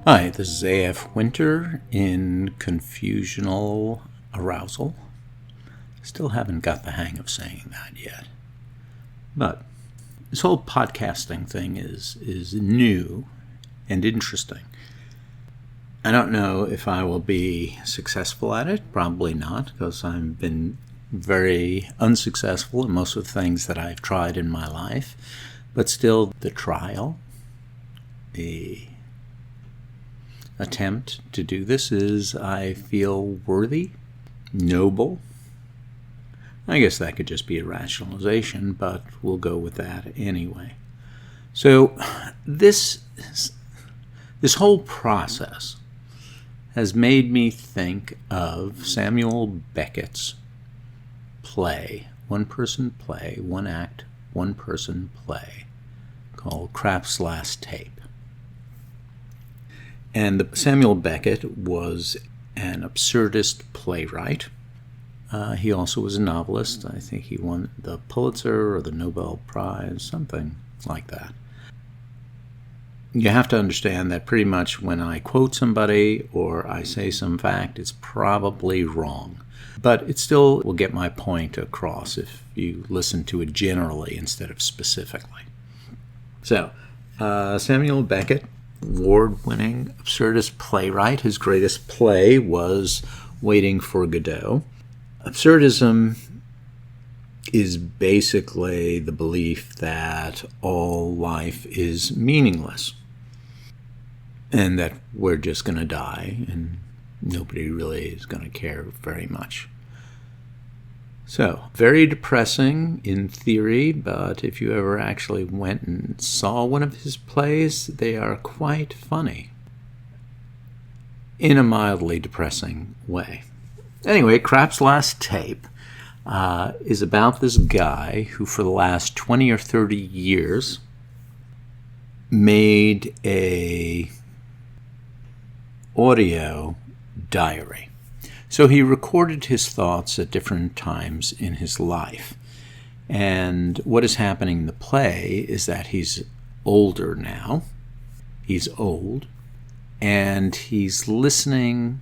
Hi, this is A.F. Winter in Confusional Arousal. Still haven't got the hang of saying that yet. But this whole podcasting thing is new and interesting. I don't know if I will be successful at it. Probably not, because I've been very unsuccessful in most of the things that I've tried in my life. But still, the trial, the attempt to do this is, I feel, worthy, noble. I guess that could just be a rationalization, but we'll go with that anyway. So this whole process has made me think of Samuel Beckett's play, one-person play, one act, one-person play, called Krapp's Last Tape. And Samuel Beckett was an absurdist playwright. He also was a novelist. I think he won the Pulitzer or the Nobel Prize, something like that. You have to understand that pretty much when I quote somebody or I say some fact, it's probably wrong. But it still will get my point across if you listen to it generally instead of specifically. So, Samuel Beckett, award-winning absurdist playwright. His greatest play was Waiting for Godot. Absurdism is basically the belief that all life is meaningless and that we're just going to die and nobody really is going to care very much. So, very depressing in theory, but if you ever actually went and saw one of his plays, they are quite funny in a mildly depressing way. Anyway, Krapp's Last Tape is about this guy who for the last 20 or 30 years made a audio diary. So he recorded his thoughts at different times in his life. And what is happening in the play is that he's older now. He's old. And he's listening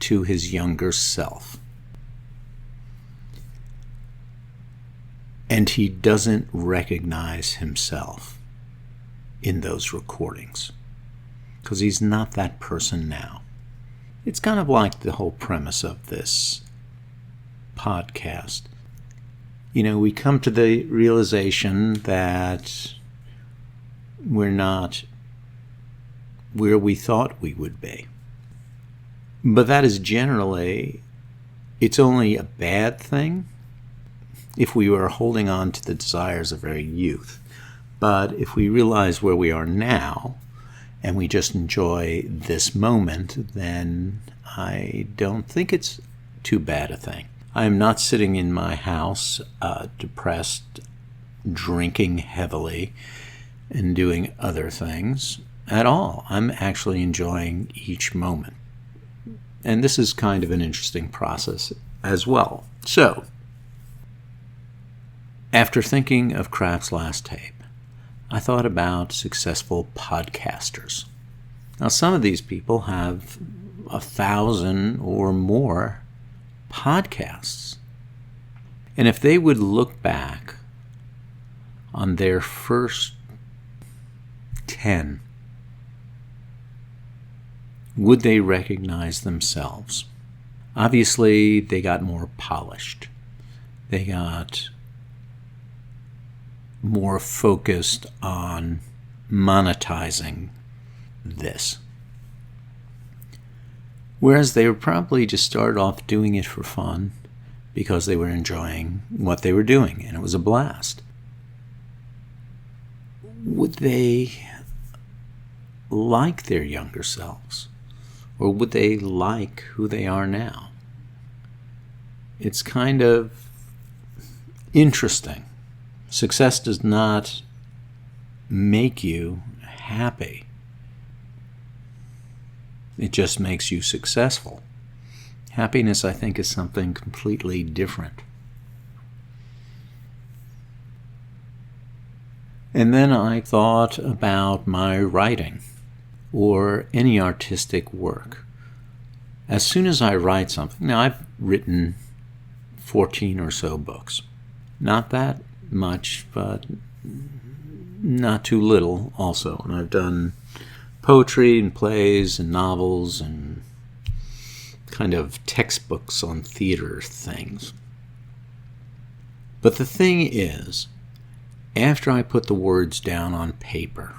to his younger self. And he doesn't recognize himself in those recordings, because he's not that person now. It's kind of like the whole premise of this podcast. You know, we come to the realization that we're not where we thought we would be. But that is generally, it's only a bad thing if we were holding on to the desires of our youth. But if we realize where we are now, and we just enjoy this moment, then I don't think it's too bad a thing. I am not sitting in my house depressed, drinking heavily, and doing other things at all. I'm actually enjoying each moment. And this is kind of an interesting process as well. So, after thinking of Krapp's Last Tape, I thought about successful podcasters. Now, some of these people have 1,000 or more podcasts. And if they would look back on their first 10, would they recognize themselves? Obviously, they got more polished. They got more focused on monetizing this. Whereas they were probably just started off doing it for fun because they were enjoying what they were doing and it was a blast. Would they like their younger selves? Or would they like who they are now? It's kind of interesting. Success does not make you happy. It just makes you successful. Happiness, I think, is something completely different. And then I thought about my writing. or any artistic work. As soon as I write something, now I've written 14 or so books. Not that much, but not too little also. And I've done poetry and plays and novels and kind of textbooks on theater things. But the thing is, after I put the words down on paper,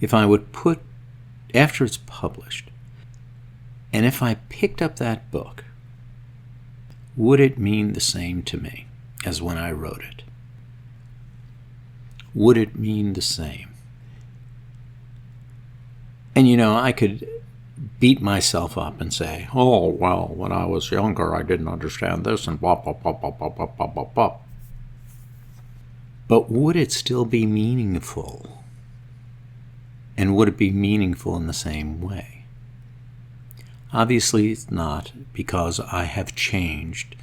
if I would put, after it's published, and if I picked up that book, would it mean the same to me as when I wrote it? Would it mean the same? And I could beat myself up and say, oh, well, when I was younger, I didn't understand this, and blah, blah, blah, blah, blah, blah, blah, blah, blah. But would it still be meaningful? And would it be meaningful in the same way? Obviously it's not, because I have changed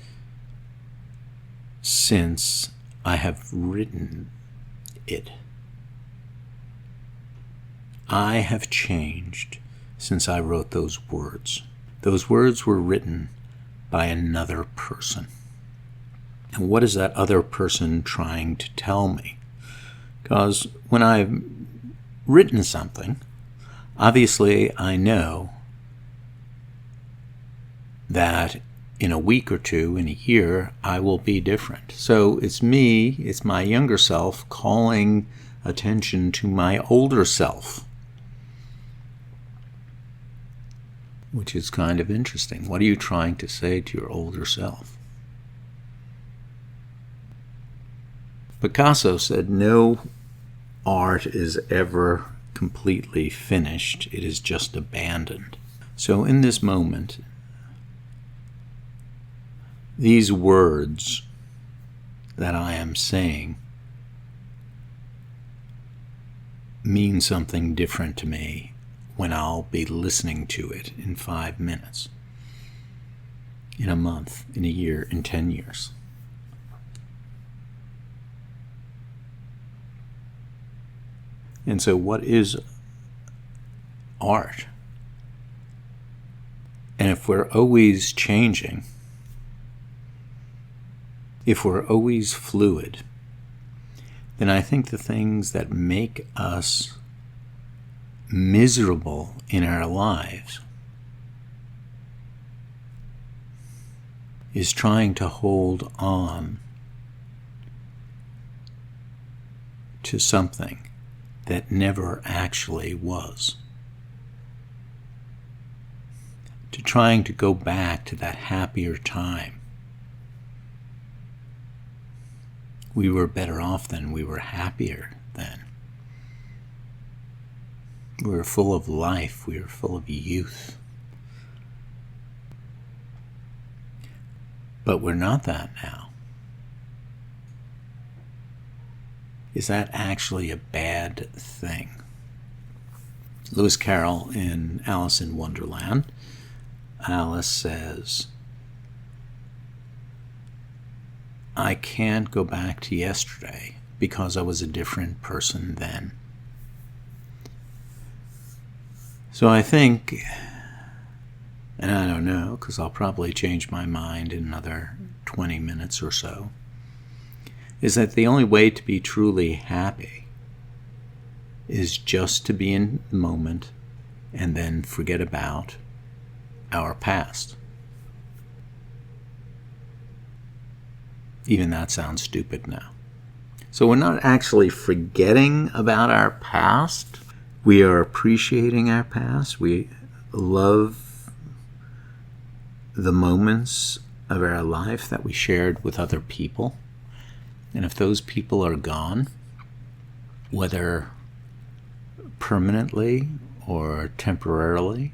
since I have written it. I have changed since I wrote those words. Those words were written by another person. And what is that other person trying to tell me? Because when I've written something, obviously I know that in a week or two, in a year, I will be different. So it's me, it's my younger self calling attention to my older self, which is kind of interesting. What are you trying to say to your older self? Picasso said, no art is ever completely finished. It is just abandoned. So in this moment, these words that I am saying mean something different to me when I'll be listening to it in 5 minutes, in a month, in a year, in 10 years. And so what is art? And if we're always changing, if we're always fluid, then I think the things that make us miserable in our lives is trying to hold on to something that never actually was. To trying to go back to that happier time. We were better off then. We were happier then. We were full of life. We were full of youth. But we're not that now. Is that actually a bad thing? Lewis Carroll in Alice in Wonderland, Alice says, I can't go back to yesterday because I was a different person then. So I think, and I don't know, because I'll probably change my mind in another 20 minutes or so, is that the only way to be truly happy is just to be in the moment and then forget about our past. Even that sounds stupid now. So we're not actually forgetting about our past. We are appreciating our past. We love the moments of our life that we shared with other people. And if those people are gone, whether permanently or temporarily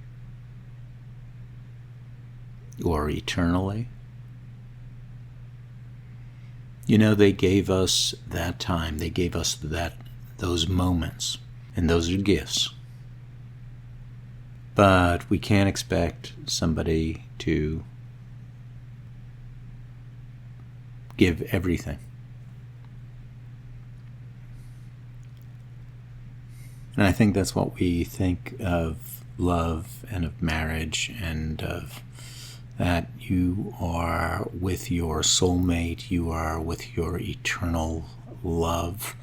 or eternally, they gave us that time. They gave us those moments, and those are gifts. But we can't expect somebody to give everything. And I think that's what we think of love and of marriage, and of that you are with your soulmate, you are with your eternal love.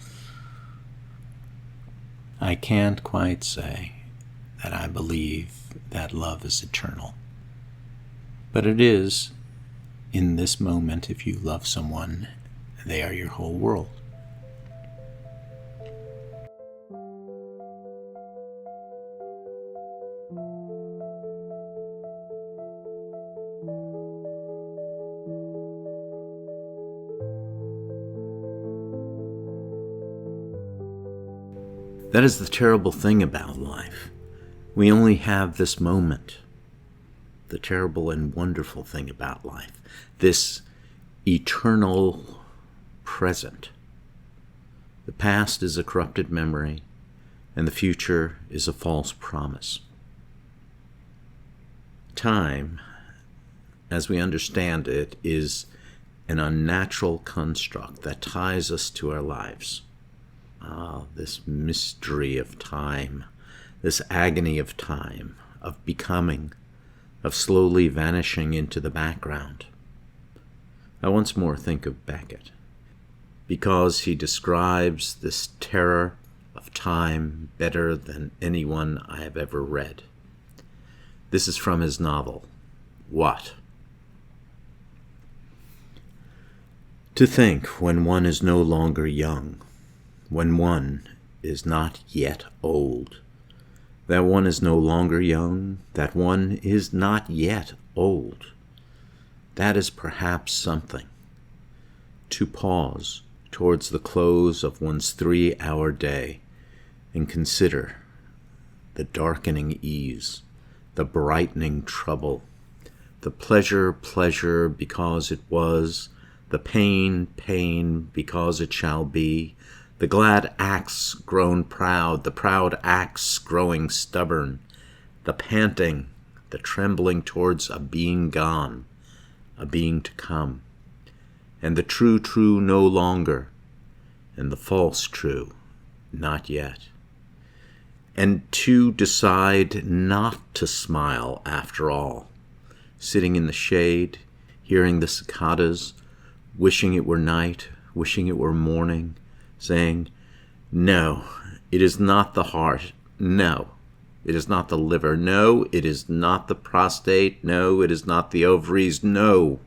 I can't quite say that I believe that love is eternal. But it is, in this moment, if you love someone, they are your whole world. That is the terrible thing about life. We only have this moment. The terrible and wonderful thing about life. This eternal present. The past is a corrupted memory, and the future is a false promise. Time, as we understand it, is an unnatural construct that ties us to our lives. This mystery of time, this agony of time, of becoming, of slowly vanishing into the background. I once more think of Beckett, because he describes this terror of time better than anyone I have ever read. This is from his novel, What? To think, when one is no longer young, when one is not yet old, that one is no longer young, that one is not yet old. That is perhaps something. To pause towards the close of one's 3-hour day and consider the darkening ease, the brightening trouble, the pleasure because it was, the pain because it shall be, the glad acts grown proud, the proud acts growing stubborn, the panting, the trembling towards a being gone, a being to come, and the true no longer, and the false true not yet. And to decide not to smile after all, sitting in the shade, hearing the cicadas, wishing it were night, wishing it were morning, saying, no, it is not the heart, no, it is not the liver, no, it is not the prostate, no, it is not the ovaries, no.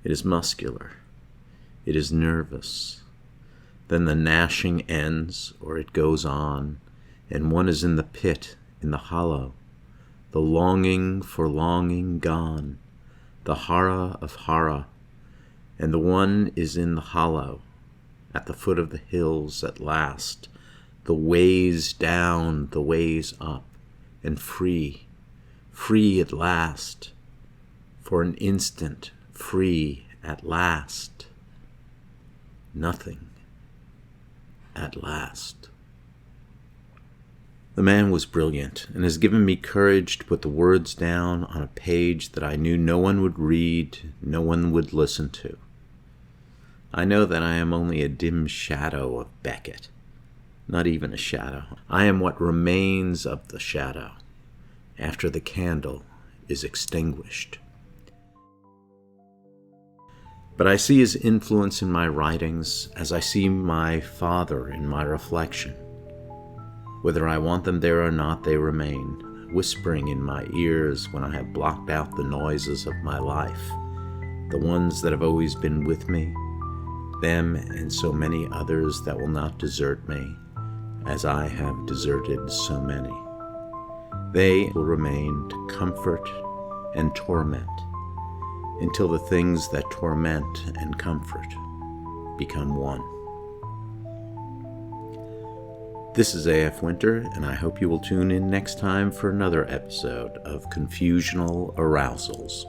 It is muscular, it is nervous. Then the gnashing ends, or it goes on, and one is in the pit, in the hollow, the longing for longing gone, the horror of horror, and the one is in the hollow, at the foot of the hills at last, the ways down, the ways up, and free at last, for an instant, free at last, nothing at last. The man was brilliant, and has given me courage to put the words down on a page that I knew no one would read, no one would listen to. I know that I am only a dim shadow of Beckett, not even a shadow. I am what remains of the shadow after the candle is extinguished. But I see his influence in my writings as I see my father in my reflection. Whether I want them there or not, they remain, whispering in my ears when I have blocked out the noises of my life, the ones that have always been with me, them and so many others that will not desert me, as I have deserted so many. They will remain to comfort and torment, until the things that torment and comfort become one. This is A.F. Winter, and I hope you will tune in next time for another episode of Confusional Arousals.